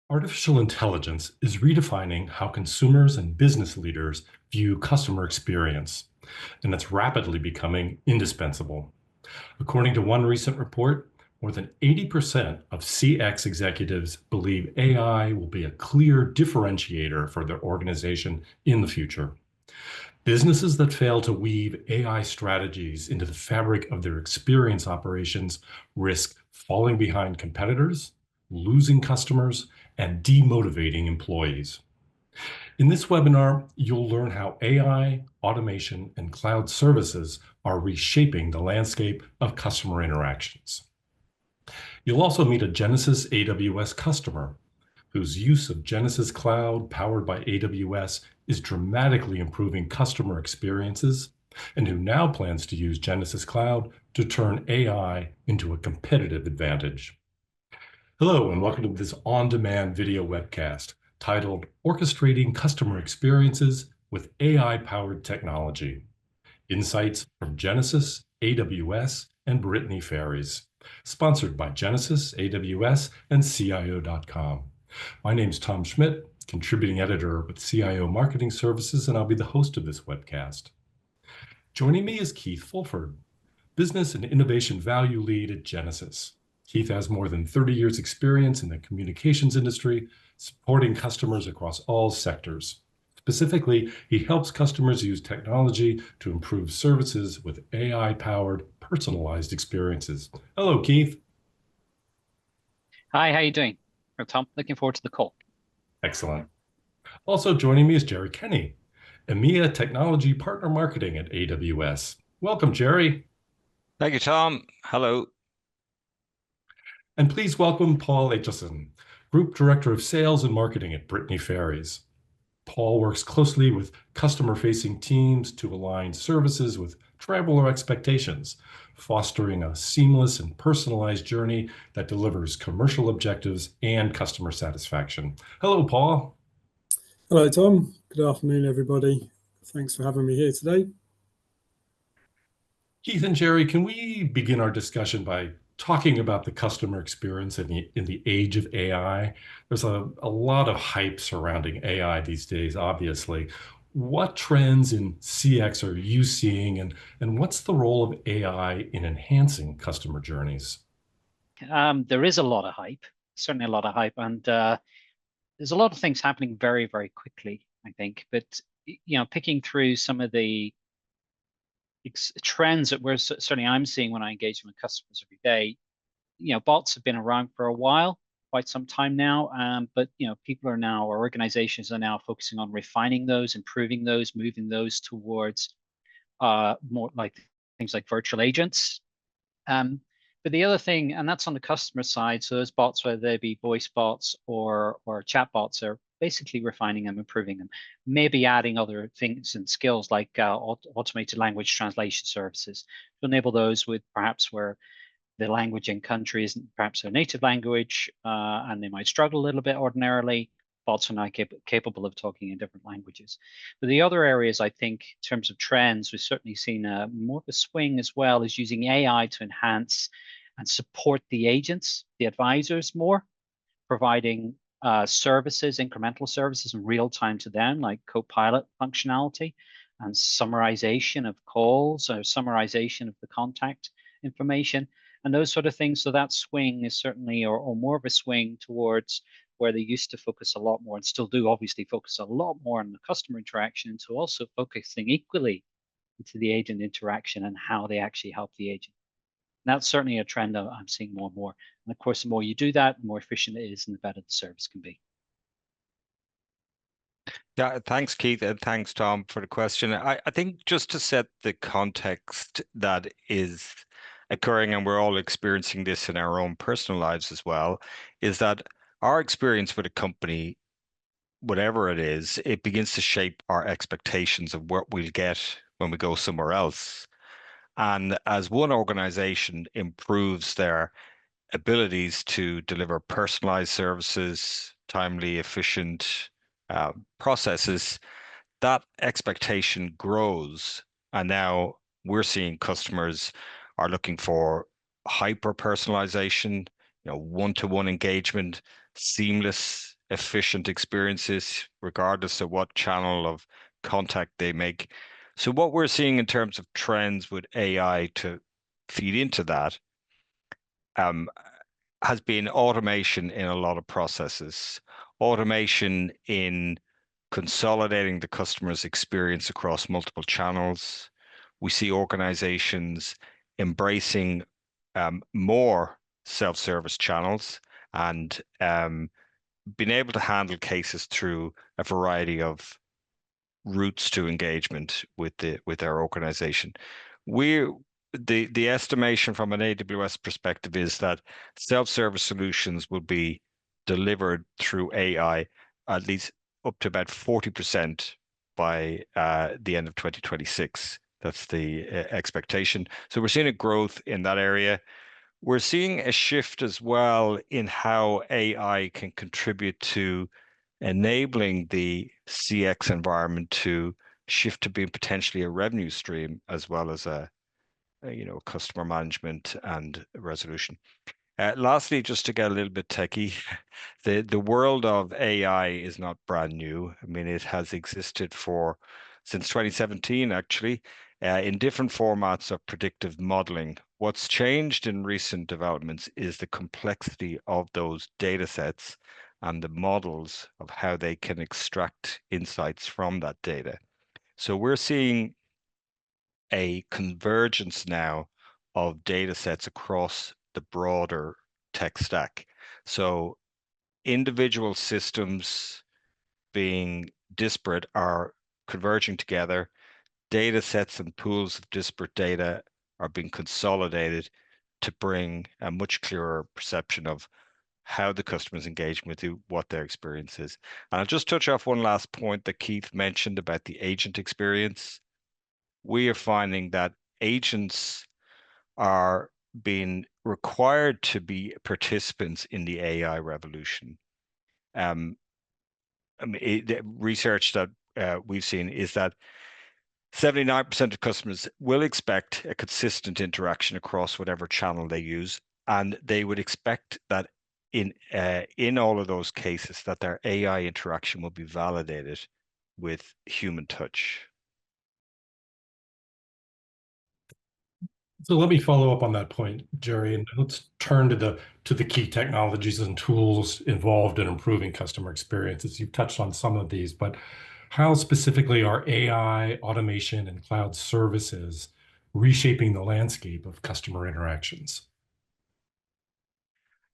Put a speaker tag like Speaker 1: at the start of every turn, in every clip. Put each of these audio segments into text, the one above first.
Speaker 1: Artificial intelligence is redefining how consumers and business leaders view customer experience, and it's rapidly becoming indispensable. According to one recent report, more than 80% of CX executives believe AI will be a clear differentiator for their organization in the future. Businesses that fail to weave AI strategies into the fabric of their experience operations risk falling behind competitors, losing customers, and demotivating employees. In this webinar, you'll learn how AI, automation, and cloud services are reshaping the landscape of customer interactions. You'll also meet a Genesys AWS customer whose use of Genesys Cloud powered by AWS is dramatically improving customer experiences, and who now plans to use Genesys Cloud to turn AI into a competitive advantage. Hello, and welcome to this on-demand video webcast titled Orchestrating Customer Experiences with AI-Powered Technology. Insights from Genesys, AWS, and Brittany Ferries. Sponsored by Genesys, AWS, and CIO.com. My name's Tom Schmidt, contributing editor with CIO Marketing Services, and I'll be the host of this webcast. Joining me is Keith Fulford, Business and Innovation Value Lead at Genesys. Keith has more than 30 years experience in the communications industry, supporting customers across all sectors. Specifically, he helps customers use technology to improve services with AI-powered, personalized experiences. Hello, Keith.
Speaker 2: Hi, how are you doing? Tom, looking forward to the call.
Speaker 1: Excellent. Also joining me is Jerry Kenny, EMEA Technology Partner Marketing at AWS. Welcome, Jerry.
Speaker 3: Thank you, Tom. Hello.
Speaker 1: And please welcome Paul Aitchison, Group Director of Sales and Marketing at Brittany Ferries. Paul works closely with customer-facing teams to align services with traveler expectations, fostering a seamless and personalized journey that delivers commercial objectives and customer satisfaction. Hello, Paul.
Speaker 4: Hello, Tom. Good afternoon, everybody. Thanks for having me here today.
Speaker 1: Keith and Jerry, can we begin our discussion by talking about the customer experience in the age of AI? There's a lot of hype surrounding AI these days, obviously. What trends in CX are you seeing, and what's the role of AI in enhancing customer journeys?
Speaker 2: There is a lot of hype, certainly a lot of hype, and there's a lot of things happening very, very quickly, I think. But, picking through some of the trends that certainly I'm seeing when I engage with customers every day. Bots have been around for a while, quite some time now, but people are now, or organizations are now focusing on refining those, improving those, moving those towards more like things like virtual agents. But the other thing, and that's on the customer side, so those bots, whether they be voice bots or chat bots, are basically refining them, improving them, maybe adding other things and skills like automated language translation services to enable those with perhaps where the language in country isn't perhaps their native language, and they might struggle a little bit ordinarily. Bots are now capable of talking in different languages. But the other areas, I think, in terms of trends, we've certainly seen more of a swing as well, is using AI to enhance and support the agents, the advisors more, providing services, incremental services in real time to them, like co-pilot functionality and summarization of calls or summarization of the contact information and those sort of things. So that swing is certainly, or more of a swing towards where they used to focus a lot more and still do obviously focus a lot more on the customer interaction, to also focusing equally into the agent interaction and how they actually help the agent. And that's certainly a trend that I'm seeing more and more. And of course, the more you do that, the more efficient it is and the better the service can be.
Speaker 3: Yeah, thanks, Keith, and thanks, Tom, for the question. I think just to set the context that is occurring, and we're all experiencing this in our own personal lives as well, is that our experience with a company, whatever it is, it begins to shape our expectations of what we'll get when we go somewhere else. And as one organization improves their abilities to deliver personalized services, timely, efficient processes, that expectation grows. And now we're seeing customers are looking for hyper personalization, one-to-one engagement, seamless efficient experiences, regardless of what channel of contact they make. So what we're seeing in terms of trends with AI to feed into that has been automation in a lot of processes, automation in consolidating the customer's experience across multiple channels. We see organizations embracing more self-service channels and being able to handle cases through a variety of routes to engagement with our organization. The estimation from an AWS perspective is that self-service solutions will be delivered through AI at least up to about 40% by the end of 2026. That's the expectation. So we're seeing a growth in that area. We're seeing a shift as well in how AI can contribute to enabling the CX environment to shift to being potentially a revenue stream as well as a customer management and resolution. Lastly, just to get a little bit techie, the world of AI is not brand new. I mean, it has existed since 2017, actually, in different formats of predictive modeling. What's changed in recent developments is the complexity of those data sets and the models of how they can extract insights from that data. So we're seeing a convergence now of data sets across the broader tech stack. So individual systems being disparate are converging together. Data sets and pools of disparate data are being consolidated to bring a much clearer perception of how the customer is engaging with you, what their experience is. And I'll just touch off one last point that Keith mentioned about the agent experience. We are finding that agents are being required to be participants in the AI revolution. I mean, the research that we've seen is that 79% of customers will expect a consistent interaction across whatever channel they use, and they would expect that in all of those cases that their AI interaction will be validated with human touch.
Speaker 1: So let me follow up on that point, Jerry, and let's turn to the key technologies and tools involved in improving customer experiences. You've touched on some of these, but how specifically are AI, automation, and cloud services reshaping the landscape of customer interactions?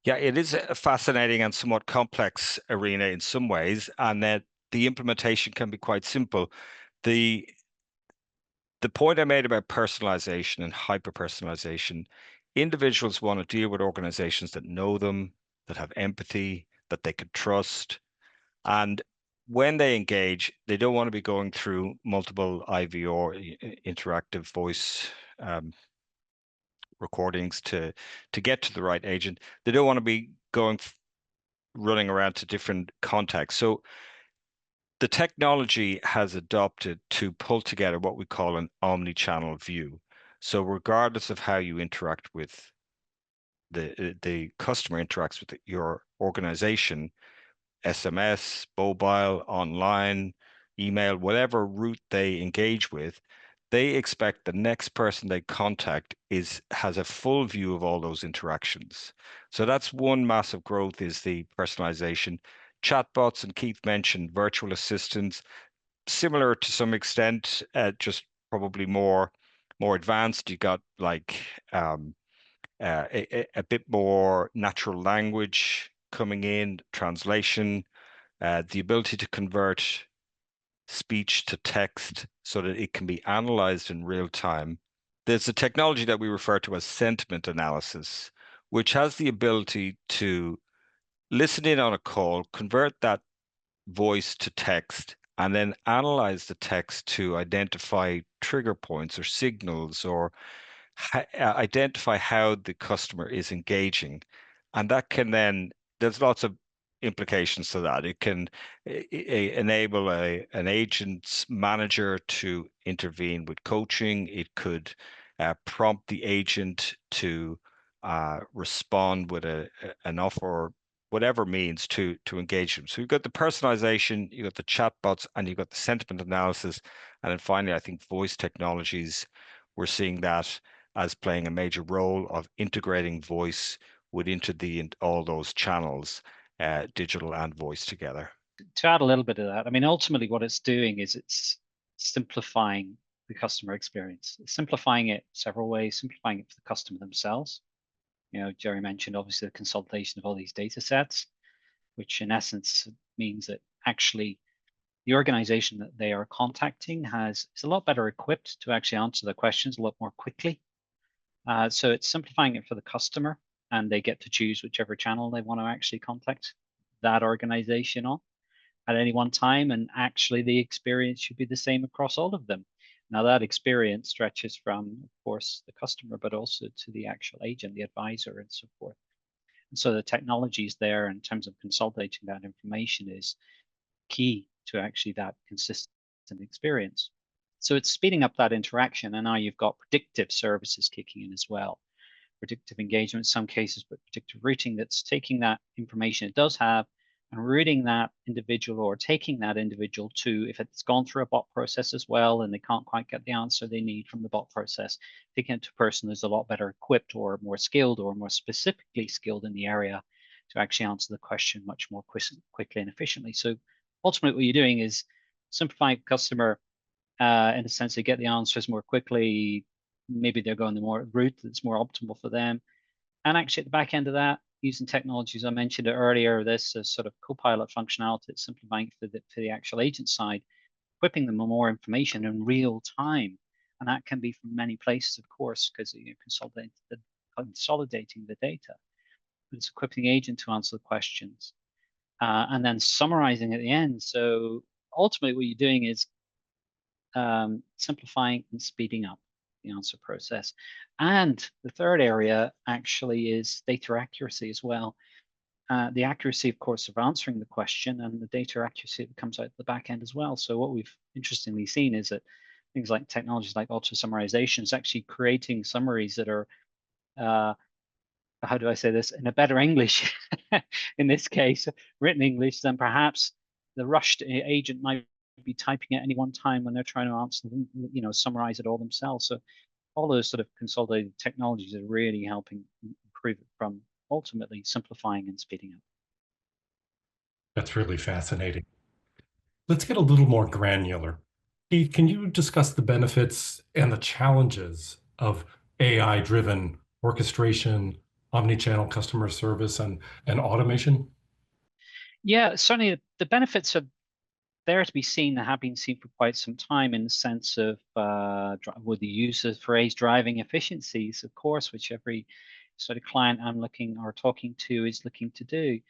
Speaker 3: Yeah, it is a fascinating and somewhat complex arena in some ways, and that the implementation can be quite simple. The point I made about personalization and hyper-personalization, individuals want to deal with organizations that know them, that have empathy, that they can trust. And when they engage, they don't want to be going through multiple IVR, interactive voice recordings to get to the right agent. They don't want to be running around to different contacts. So the technology has adopted to pull together what we call an omni-channel view. So regardless of how you interact with the customer interacts with your organization, SMS, mobile, online, email, whatever route they engage with, they expect the next person they contact has a full view of all those interactions. So that's one massive growth, is the personalization. Chatbots, and Keith mentioned virtual assistants, similar to some extent, just probably more advanced. You got like a bit more natural language coming in, translation, the ability to convert speech to text so that it can be analyzed in real time. There's a technology that we refer to as sentiment analysis, which has the ability to listen in on a call, convert that voice to text, and then analyze the text to identify trigger points or signals, or identify how the customer is engaging. And that can then, there's lots of implications to that. It can enable an agent's manager to intervene with coaching. It could prompt the agent to respond with an offer whatever means to engage them. So you've got the personalization, you've got the chatbots, and you've got the sentiment analysis. And then finally, I think voice technologies, we're seeing that as playing a major role of integrating voice into all those channels, digital and voice together.
Speaker 2: To add a little bit of that, I mean, ultimately what it's doing is it's simplifying the customer experience. It's simplifying it several ways, simplifying it for the customer themselves. Jerry mentioned obviously the consolidation of all these data sets, which in essence means that actually the organization that they are contacting is a lot better equipped to actually answer the questions a lot more quickly. So it's simplifying it for the customer, and they get to choose whichever channel they want to actually contact that organization on at any one time. And actually the experience should be the same across all of them. Now that experience stretches from, of course, the customer, but also to the actual agent, the advisor, and so forth. And so the technology is there in terms of consolidating that information is key to actually that consistent experience. So it's speeding up that interaction, and now you've got predictive services kicking in as well. Predictive engagement in some cases, but predictive routing that's taking that information it does have and routing that individual, or taking that individual to, if it's gone through a bot process as well and they can't quite get the answer they need from the bot process, taking it to a person who's a lot better equipped or more skilled or more specifically skilled in the area to actually answer the question much more quickly and efficiently. So ultimately what you're doing is simplifying the customer in the sense they get the answers more quickly. Maybe they're going the more route that's more optimal for them. And actually at the back end of that, using technologies I mentioned earlier, this sort of co-pilot functionality, it's simplifying for the actual agent side, equipping them with more information in real time. And that can be from many places, of course, because you're consolidating the data. But it's equipping the agent to answer the questions and then summarizing at the end. So ultimately what you're doing is simplifying and speeding up the answer process. And the third area actually is data accuracy as well. The accuracy, of course, of answering the question and the data accuracy that comes out the back end as well. So what we've interestingly seen is that things like technologies like auto summarization is actually creating summaries that are, how do I say this, in a better English, in this case, written English, than perhaps the rushed agent might be typing at any one time when they're trying to answer them, summarize it all themselves. So all those sort of consolidated technologies are really helping improve it from ultimately simplifying and speeding up.
Speaker 1: That's really fascinating. Let's get a little more granular. Keith, can you discuss the benefits and the challenges of AI-driven orchestration, omni-channel customer service, and automation?
Speaker 2: Yeah, certainly the benefits are there to be seen, that have been seen for quite some time, in the sense of with the use of the phrase driving efficiencies, of course, which every sort of client I'm looking or talking to is looking to do.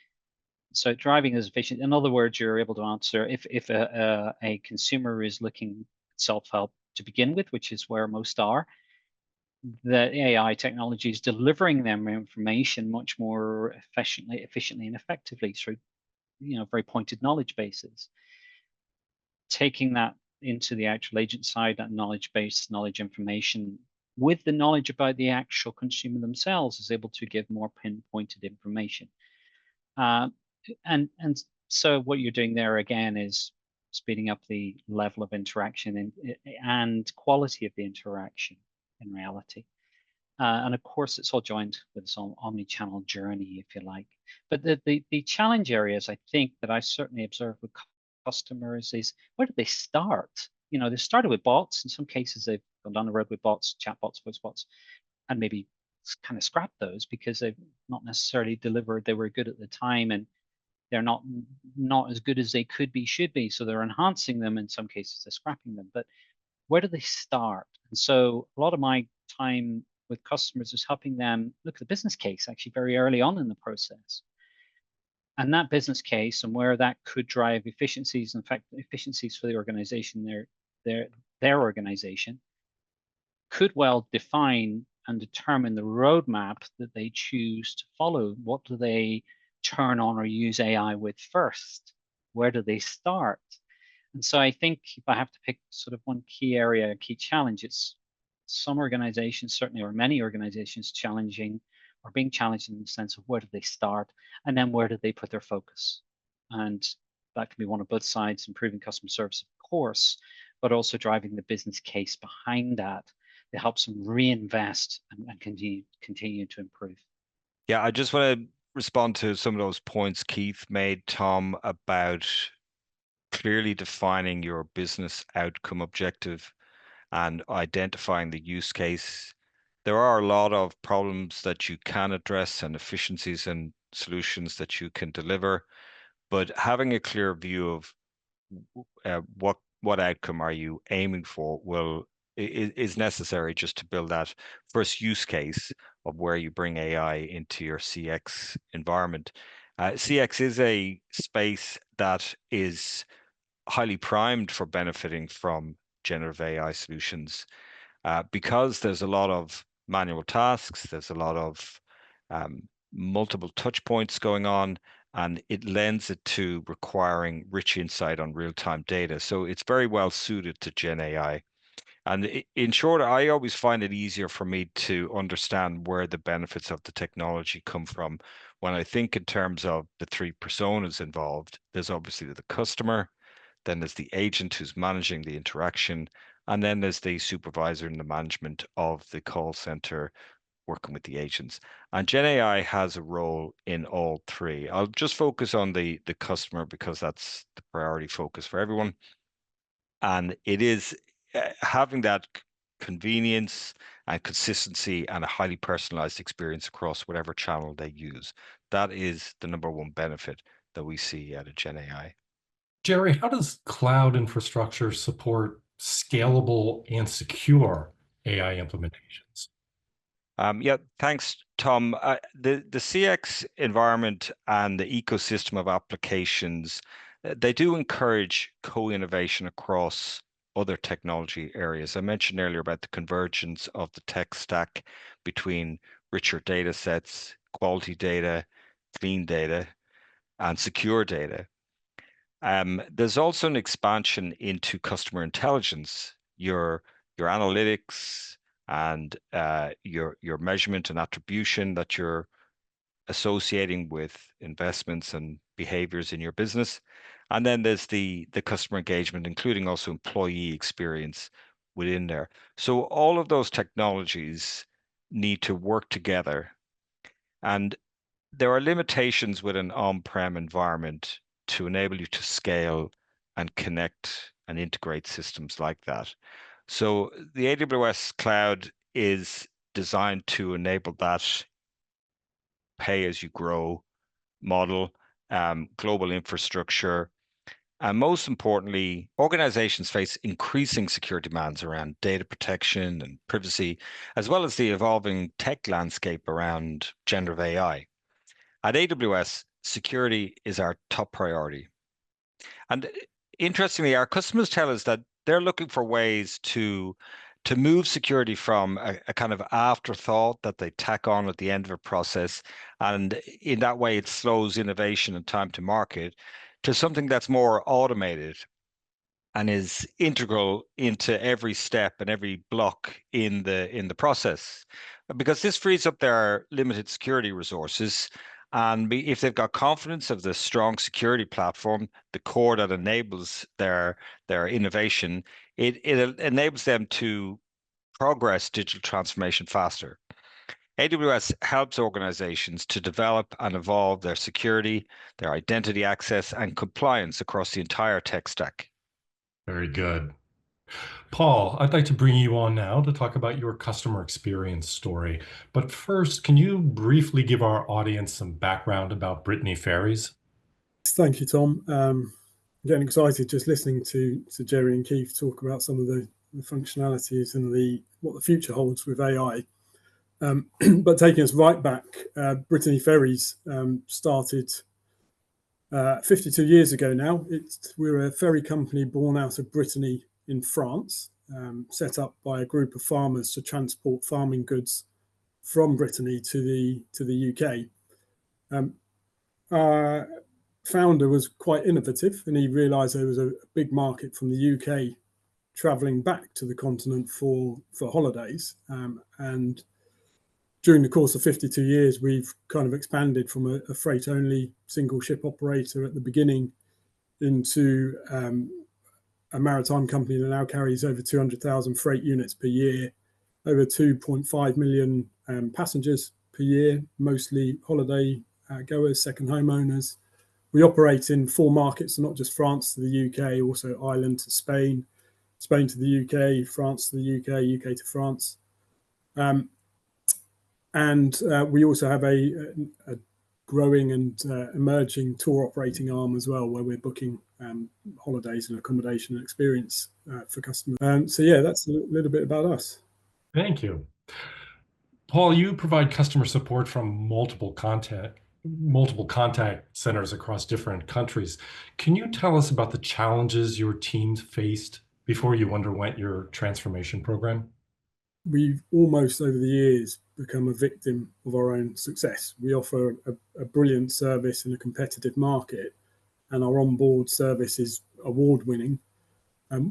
Speaker 2: So driving is efficient. In other words, you're able to answer if a consumer is looking at self-help to begin with, which is where most are, the AI technology is delivering them information much more efficiently and effectively through very pointed knowledge bases. Taking that into the actual agent side, that knowledge base, knowledge information, with the knowledge about the actual consumer themselves, is able to give more pinpointed information. And so what you're doing there again is speeding up the level of interaction and quality of the interaction in reality. And of course, it's all joined with this omni-channel journey, if you like. But the challenge areas, I think, that I certainly observe with customers is, where did they start? They started with bots. In some cases, they've gone down the road with bots, chatbots, voice bots, and maybe kind of scrapped those because they've not necessarily delivered. They were good at the time, and they're not as good as they should be. So they're enhancing them. In some cases, they're scrapping them. But where do they start? And so a lot of my time with customers is helping them look at the business case actually very early on in the process. And that business case and where that could drive efficiencies, in fact, efficiencies for the organization, their organization, could well define and determine the roadmap that they choose to follow. What do they turn on or use AI with first? Where do they start? And so I think if I have to pick sort of one key area, key challenge, it's some organizations, certainly, or many organizations, challenging are being challenged in the sense of where do they start, and then where do they put their focus. And that can be one of both sides, improving customer service, of course, but also driving the business case behind that that helps them reinvest and continue to improve.
Speaker 3: Yeah, I just want to respond to some of those points Keith made, Tom, about clearly defining your business outcome objective and identifying the use case. There are a lot of problems that you can address and efficiencies and solutions that you can deliver, but having a clear view of what outcome are you aiming for is necessary just to build that first use case of where you bring AI into your CX environment. CX is a space that is highly primed for benefiting from generative AI solutions because there's a lot of manual tasks, there's a lot of multiple touch points going on, and it lends it to requiring rich insight on real-time data. So it's very well suited to Gen AI. And in short, I always find it easier for me to understand where the benefits of the technology come from. When I think in terms of the three personas involved, there's obviously the customer, then there's the agent who's managing the interaction, and then there's the supervisor and the management of the call center working with the agents. And Gen AI has a role in all three. I'll just focus on the customer because that's the priority focus for everyone. And it is having that convenience and consistency and a highly personalized experience across whatever channel they use. That is the number one benefit that we see out of Gen AI.
Speaker 1: Jerry, how does cloud infrastructure support scalable and secure AI implementations?
Speaker 3: Yeah, thanks, Tom. The CX environment and the ecosystem of applications, they do encourage co-innovation across other technology areas. I mentioned earlier about the convergence of the tech stack between richer data sets, quality data, clean data, and secure data. There's also an expansion into customer intelligence, your analytics, and your measurement and attribution that you're associating with investments and behaviors in your business. And then there's the customer engagement, including also employee experience within there. So all of those technologies need to work together. And there are limitations with an on-prem environment to enable you to scale and connect and integrate systems like that. So the AWS cloud is designed to enable that pay as you grow model, global infrastructure, and most importantly, organizations face increasing security demands around data protection and privacy, as well as the evolving tech landscape around generative AI. At AWS, security is our top priority. And interestingly, our customers tell us that they're looking for ways to move security from a kind of afterthought that they tack on at the end of a process, and in that way it slows innovation and time to market, to something that's more automated and is integral into every step and every block in the process, because this frees up their limited security resources. And if they've got confidence of the strong security platform, the core that enables their innovation, it enables them to progress digital transformation faster. AWS helps organizations to develop and evolve their security, their identity access, and compliance across the entire tech stack.
Speaker 1: Very good. Paul, I'd like to bring you on now to talk about your customer experience story. But first, can you briefly give our audience some background about Brittany Ferries?
Speaker 4: Thank you, Tom. I'm getting excited just listening to Jerry and Keith talk about some of the functionalities and what the future holds with AI. But taking us right back, Brittany Ferries started 52 years ago now. We're a ferry company born out of Brittany in France, set up by a group of farmers to transport farming goods from Brittany to the UK. Our founder was quite innovative, and he realised there was a big market from the UK travelling back to the continent for holidays, and during the course of 52 years, we've kind of expanded from a freight-only single ship operator at the beginning into a maritime company that now carries over 200,000 freight units per year, over 2.5 million passengers per year, mostly holiday goers, second homeowners. We operate in 4 markets, not just France to the UK, also Ireland to Spain, Spain to the UK, France to the UK, UK to France. And we also have a growing and emerging tour operating arm as well, where we're booking holidays and accommodation and experience for customers. So yeah, that's a little bit about us.
Speaker 1: Thank you. Paul, you provide customer support from multiple contact centers across different countries. Can you tell us about the challenges your teams faced before you underwent your transformation program?
Speaker 4: We've almost over the years become a victim of our own success. We offer a brilliant service in a competitive market, and our onboard service is award-winning.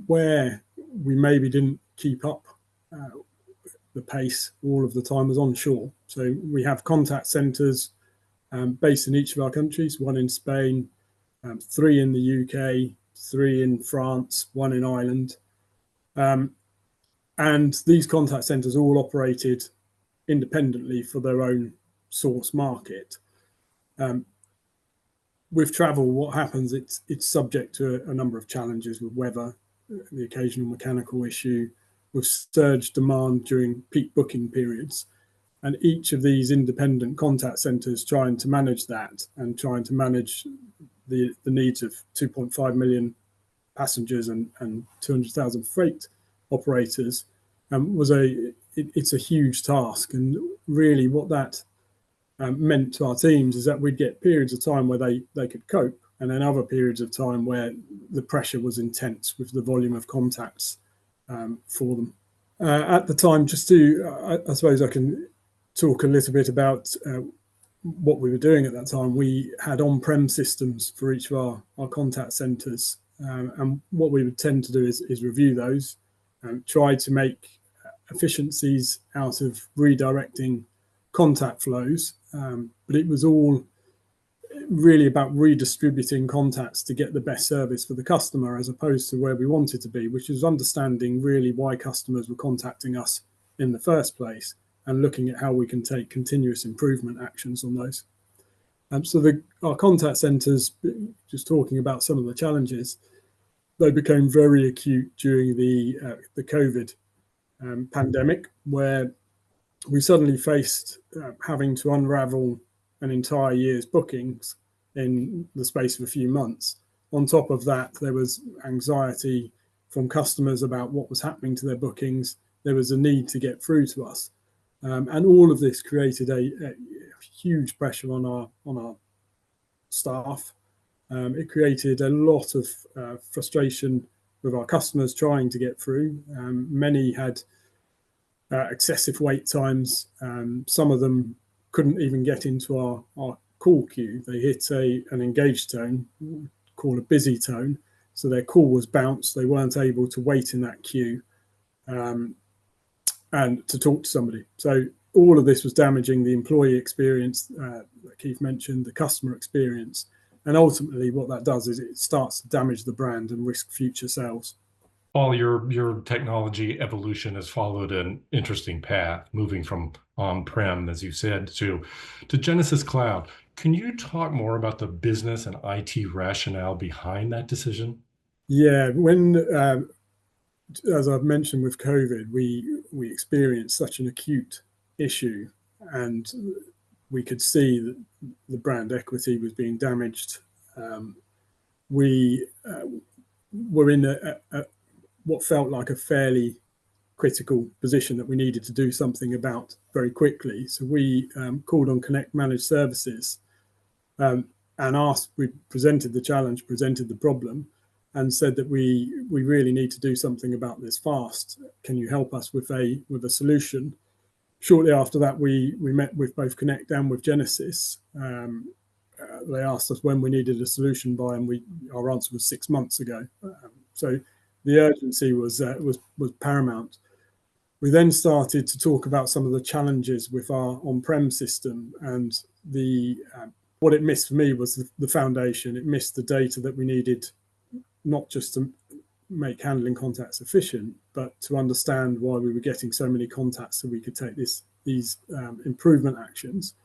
Speaker 4: Where we maybe didn't keep up the pace all of the time was onshore. So we have contact centres based in each of our countries, 1 in Spain, 3 in the UK, 3 in France, 1 in Ireland. And these contact centres all operated independently for their own source market. With travel, what happens, it's subject to a number of challenges with weather, the occasional mechanical issue, with surge demand during peak booking periods. And each of these independent contact centres trying to manage that and trying to manage the needs of 2.5 million passengers and 200,000 freight operators it's a huge task. And really what that meant to our teams is that we'd get periods of time where they could cope, and then other periods of time where the pressure was intense with the volume of contacts for them. At the time, just to, I suppose I can talk a little bit about what we were doing at that time. We had on-prem systems for each of our contact centres, and what we would tend to do is review those and try to make efficiencies out of redirecting contact flows. But it was all really about redistributing contacts to get the best service for the customer, as opposed to where we wanted to be, which is understanding really why customers were contacting us in the first place and looking at how we can take continuous improvement actions on those. So our contact centres, just talking about some of the challenges, they became very acute during the COVID pandemic, where we suddenly faced having to unravel an entire year's bookings in the space of a few months. On top of that, there was anxiety from customers about what was happening to their bookings. There was a need to get through to us. And all of this created a huge pressure on our staff. It created a lot of frustration with our customers trying to get through. Many had excessive wait times. Some of them couldn't even get into our call queue. They hit an engaged tone, called a busy tone, so their call was bounced. They weren't able to wait in that queue and to talk to somebody. So all of this was damaging the employee experience that Keith mentioned, the customer experience. And ultimately what that does is it starts to damage the brand and risk future sales.
Speaker 1: Paul, your technology evolution has followed an interesting path, moving from on-prem, as you said, to Genesys Cloud. Can you talk more about the business and IT rationale behind that decision?
Speaker 4: Yeah, when, as I've mentioned with COVID, we experienced such an acute issue, and we could see that the brand equity was being damaged. We were in what felt like a fairly critical position that we needed to do something about very quickly. So we called on Connect Managed Services and we presented the challenge, presented the problem, and said that we really need to do something about this fast. Can you help us with a solution? Shortly after that, we met with both Connect and with Genesys. They asked us when we needed a solution by, and our answer was 6 months ago. So the urgency was paramount. We then started to talk about some of the challenges with our on-prem system, and what it missed for me was the foundation. It missed the data that we needed, not just to make handling contacts efficient, but to understand why we were getting so many contacts so we could take these improvement actions.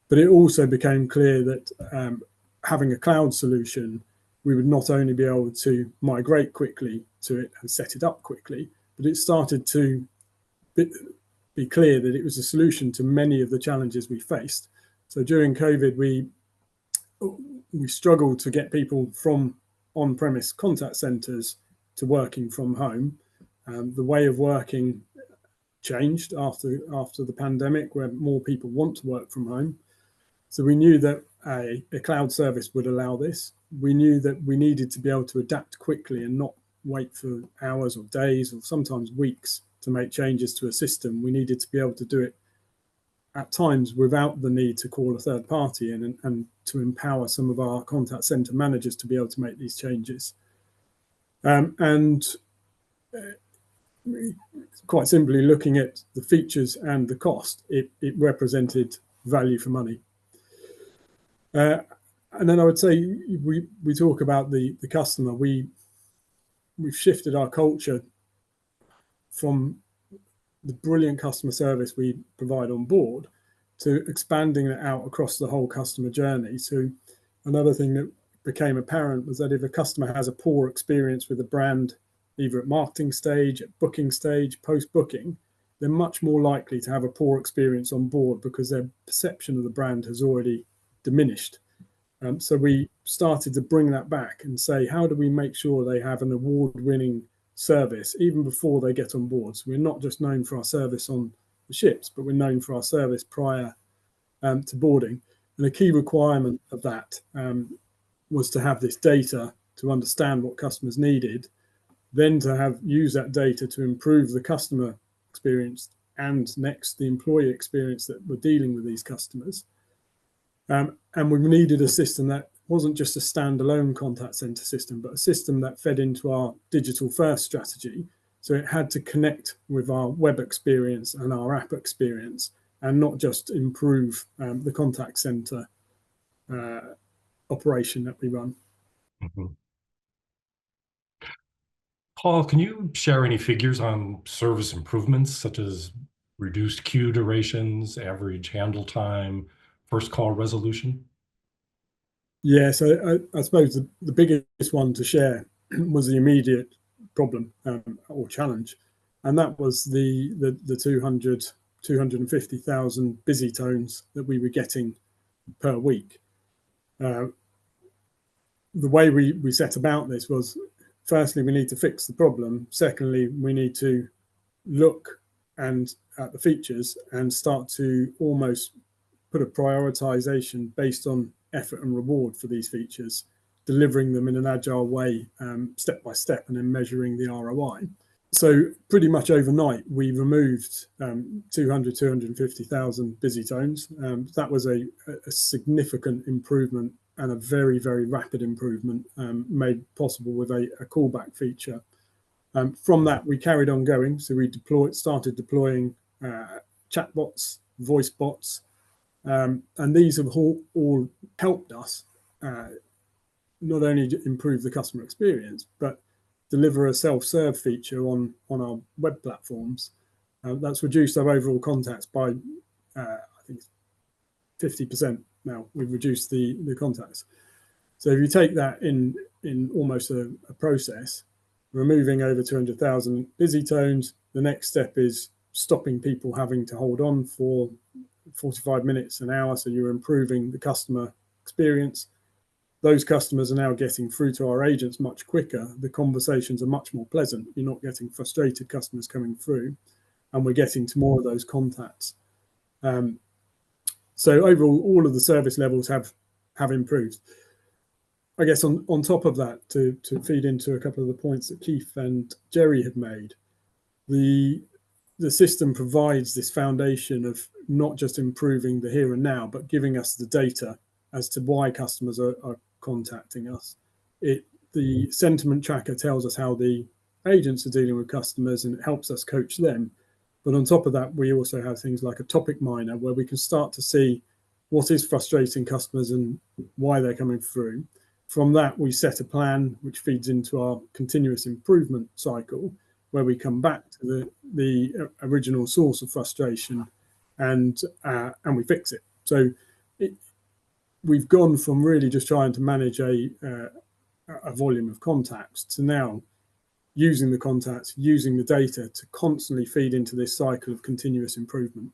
Speaker 4: But it also became clear that having a cloud solution, we would not only be able to migrate quickly to it and set it up quickly, but it started to be clear that it was a solution to many of the challenges we faced. So during COVID, we struggled to get people from on-premise contact centers to working from home. The way of working changed after the pandemic, where more people want to work from home. So we knew that a cloud service would allow this. We knew that we needed to be able to adapt quickly and not wait for hours or days or sometimes weeks to make changes to a system. We needed to be able to do it at times without the need to call a third party in, and to empower some of our contact center managers to be able to make these changes. And quite simply, looking at the features and the cost, it represented value for money. And then I would say we talk about the customer. We've shifted our culture from the brilliant customer service we provide on board to expanding it out across the whole customer journey. So another thing that became apparent was that if a customer has a poor experience with a brand, either at marketing stage, at booking stage, post-booking, they're much more likely to have a poor experience on board because their perception of the brand has already diminished. So we started to bring that back and say, how do we make sure they have an award-winning service even before they get on board? So we're not just known for our service on the ships, but we're known for our service prior to boarding. And a key requirement of that was to have this data to understand what customers needed, then to use that data to improve the customer experience and next the employee experience that we're dealing with these customers. And we needed a system that wasn't just a standalone contact center system, but a system that fed into our digital first strategy. So it had to connect with our web experience and our app experience, and not just improve the contact center operation that we run.
Speaker 1: Mm-hmm. Paul, can you share any figures on service improvements, such as reduced queue durations, average handle time, first call resolution?
Speaker 4: Yeah, so I suppose the biggest one to share was the immediate problem or challenge, and that was the 250,000 busy tones that we were getting per week. The way we set about this was, firstly, we need to fix the problem. Secondly, we need to look at the features and start to almost put a prioritization based on effort and reward for these features, delivering them in an agile way, step by step, and then measuring the ROI. So pretty much overnight, we removed 250,000 busy tones. That was a significant improvement and a very, very rapid improvement made possible with a callback feature. From that, we carried on going. So we started deploying chatbots, voice bots, and these have all helped us not only improve the customer experience, but deliver a self-serve feature on our web platforms. That's reduced our overall contacts by, I think, 50% now. We've reduced the contacts. So if you take that in almost a process, removing over 200,000 busy tones, the next step is stopping people having to hold on for 45 minutes, an hour, so you're improving the customer experience. Those customers are now getting through to our agents much quicker. The conversations are much more pleasant. You're not getting frustrated customers coming through, and we're getting to more of those contacts. So overall, all of the service levels have improved. I guess on top of that, to feed into a couple of the points that Keith and Jerry had made, the system provides this foundation of not just improving the here and now, but giving us the data as to why customers are contacting us. The sentiment tracker tells us how the agents are dealing with customers, and it helps us coach them. But on top of that, we also have things like a topic miner where we can start to see what is frustrating customers and why they're coming through. From that, we set a plan which feeds into our continuous improvement cycle, where we come back to the original source of frustration and we fix it. So we've gone from really just trying to manage a volume of contacts to now using the contacts, using the data to constantly feed into this cycle of continuous improvement.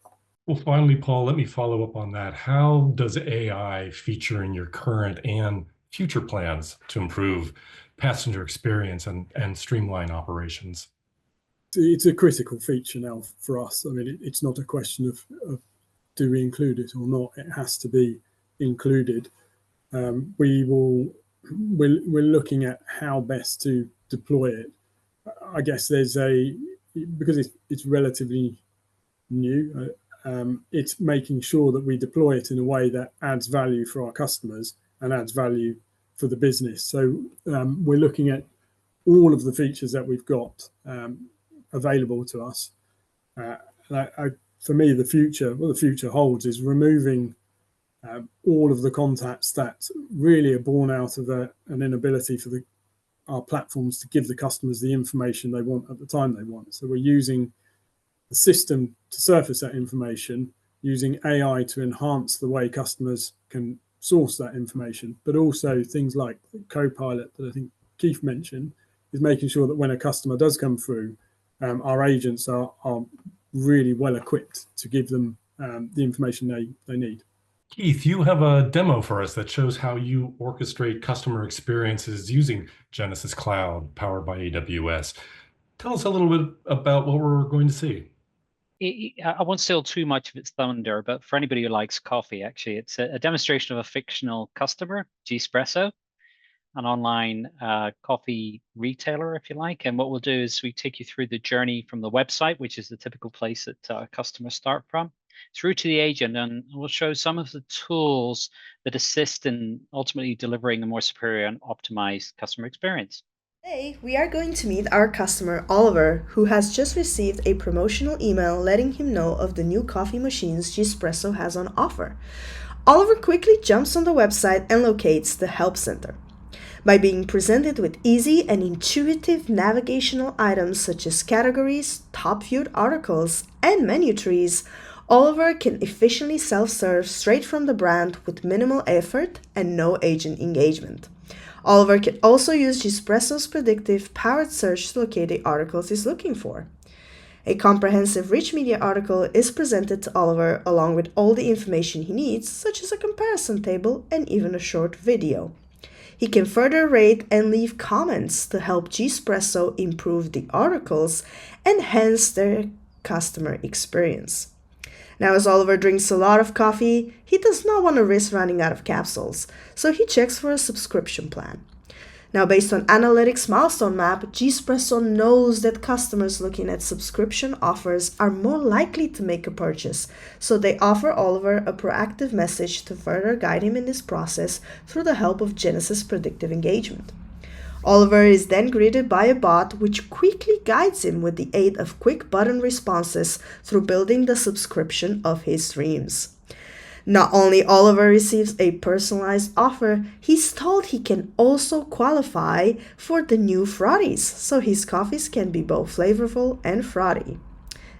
Speaker 1: Well, finally, Paul, let me follow up on that. How does AI feature in your current and future plans to improve passenger experience and streamline operations?
Speaker 4: It's a critical feature now for us. I mean, it's not a question of do we include it or not. It has to be included. We're looking at how best to deploy it. I guess because it's relatively new, it's making sure that we deploy it in a way that adds value for our customers and adds value for the business. So we're looking at all of the features that we've got available to us. For me, the future holds is removing all of the contacts that really are born out of an inability for our platforms to give the customers the information they want at the time they want. So we're using the system to surface that information, using AI to enhance the way customers can source that information, but also things like Copilot that I think Keith mentioned is making sure that when a customer does come through, our agents are really well equipped to give them the information they need.
Speaker 1: Keith, you have a demo for us that shows how you orchestrate customer experiences using Genesys Cloud powered by AWS. Tell us a little bit about what we're going to see.
Speaker 2: I won't steal too much of its thunder, but for anybody who likes coffee, actually, it's a demonstration of a fictional customer, Gespresso, an online coffee retailer, if you like. And what we'll do is we take you through the journey from the website, which is the typical place that customers start from, through to the agent, and we'll show some of the tools that assist in ultimately delivering a more superior and optimized customer experience.
Speaker 5: Today, we are going to meet our customer, Oliver, who has just received a promotional email letting him know of the new coffee machines Gespresso has on offer. Oliver quickly jumps on the website and locates the Help Center. By being presented with easy and intuitive navigational items such as categories, top-viewed articles, and menu trees, Oliver can efficiently self-serve straight from the brand with minimal effort and no agent engagement. Oliver can also use Gespresso's predictive powered search to locate the articles he's looking for. A comprehensive rich media article is presented to Oliver along with all the information he needs, such as a comparison table and even a short video. He can further rate and leave comments to help Gespresso improve the articles and enhance their customer experience. Now, as Oliver drinks a lot of coffee, he does not want to risk running out of capsules, so he checks for a subscription plan. Now, based on Analytics Milestone Map, Gespresso knows that customers looking at subscription offers are more likely to make a purchase, so they offer Oliver a proactive message to further guide him in this process through the help of Genesys Predictive Engagement. Oliver is then greeted by a bot which quickly guides him with the aid of quick button responses through building the subscription of his dreams. Not only Oliver receives a personalized offer, he's told he can also qualify for the new frothies, so his coffees can be both flavorful and frothy.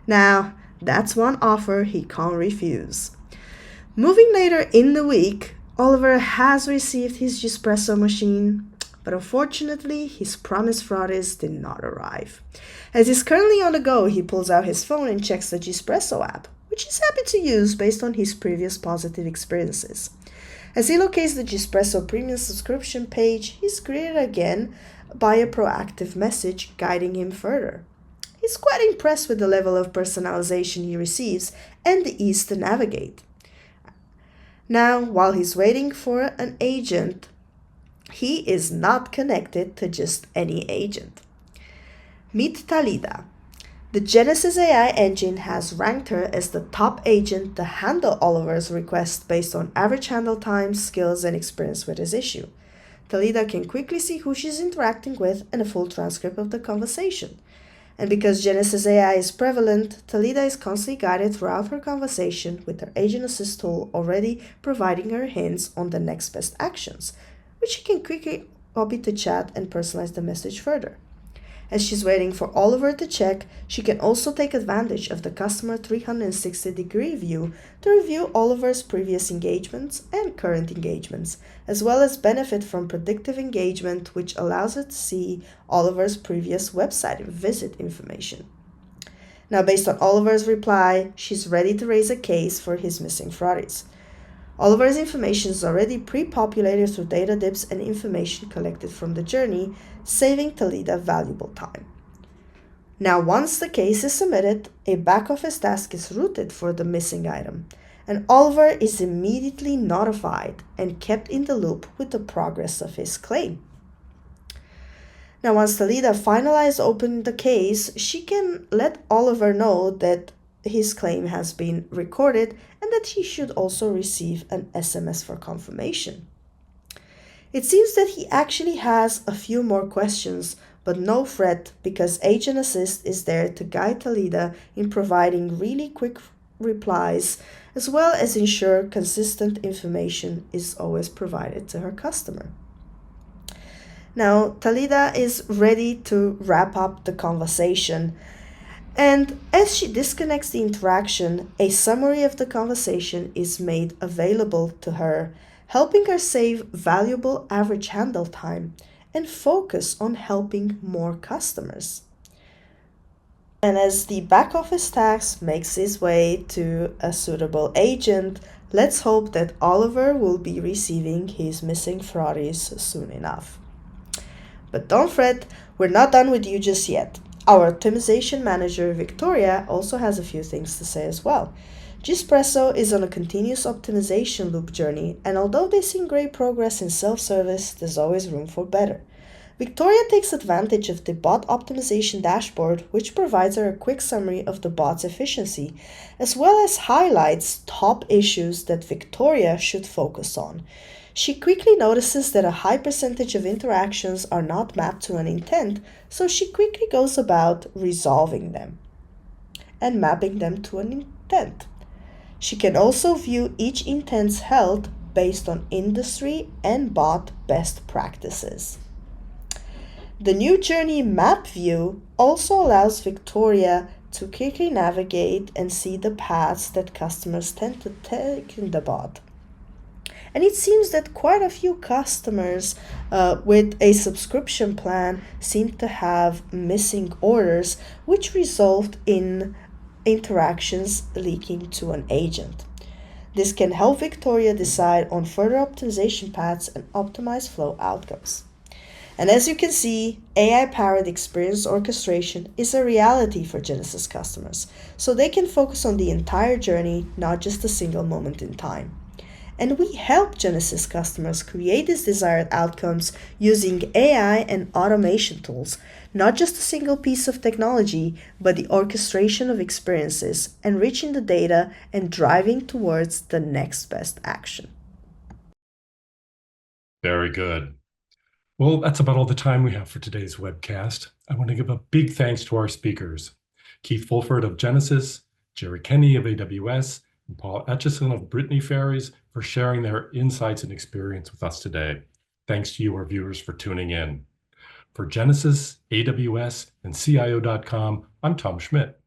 Speaker 5: Now, that's one offer he can't refuse. Moving later in the week, Oliver has received his Gespresso machine, but unfortunately, his promised frothies did not arrive. As he's currently on the go, he pulls out his phone and checks the Gespresso app, which he's happy to use based on his previous positive experiences. As he locates the Gespresso Premium subscription page, he's greeted again by a proactive message guiding him further. He's quite impressed with the level of personalization he receives and the ease to navigate. Now, while he's waiting for an agent, he is not connected to just any agent. Meet Talida. The Genesys AI engine has ranked her as the top agent to handle Oliver's request based on average handle time, skills, and experience with his issue. Talida can quickly see who she's interacting with and a full transcript of the conversation. And because Genesys AI is prevalent, Talida is constantly guided throughout her conversation with her Agent Assist tool already providing her hints on the next best actions, which she can quickly copy to chat and personalize the message further. As she's waiting for Oliver to check, she can also take advantage of the customer 360-degree view to review Oliver's previous engagements and current engagements, as well as benefit from predictive engagement, which allows her to see Oliver's previous website visit information. Now, based on Oliver's reply, she's ready to raise a case for his missing fraudies. Oliver's information is already pre-populated through data dips and information collected from the journey, saving Talida valuable time. Now, once the case is submitted, a back-office task is routed for the missing item, and Oliver is immediately notified and kept in the loop with the progress of his claim. Now, once Talida finalized opening the case, she can let Oliver know that his claim has been recorded and that he should also receive an SMS for confirmation. It seems that he actually has a few more questions, but no fret, because Agent Assist is there to guide Talida in providing really quick replies, as well as ensure consistent information is always provided to her customer. Now, Talida is ready to wrap up the conversation, and as she disconnects the interaction, a summary of the conversation is made available to her, helping her save valuable average handle time and focus on helping more customers. And as the back office task makes its way to a suitable agent, let's hope that Oliver will be receiving his missing fraudies soon enough. But don't fret, we're not done with you just yet. Our optimization manager, Victoria, also has a few things to say as well. Gspresso is on a continuous optimization loop journey, and although they've seen great progress in self-service, there's always room for better. Victoria takes advantage of the bot optimization dashboard, which provides her a quick summary of the bot's efficiency, as well as highlights top issues that Victoria should focus on. She quickly notices that a high percentage of interactions are not mapped to an intent, so she quickly goes about resolving them and mapping them to an intent. She can also view each intent's health based on industry and bot best practices. The new journey map view also allows Victoria to quickly navigate and see the paths that customers tend to take in the bot. And it seems that quite a few customers with a subscription plan seem to have missing orders, which result in interactions leaking to an agent. This can help Victoria decide on further optimization paths and optimize flow outcomes. And as you can see, AI-powered experience orchestration is a reality for Genesys customers, so they can focus on the entire journey, not just a single moment in time. And we help Genesys customers create these desired outcomes using AI and automation tools, not just a single piece of technology, but the orchestration of experiences, enriching the data and driving towards the next best action.
Speaker 1: Very good. Well, that's about all the time we have for today's webcast. I want to give a big thanks to our speakers, Keith Fulford of Genesys, Jerry Kenny of AWS, and Paul Etchison of Brittany Ferries for sharing their insights and experience with us today. Thanks to you, our viewers, for tuning in. For Genesys, AWS, and CIO.com, I'm Tom Schmidt.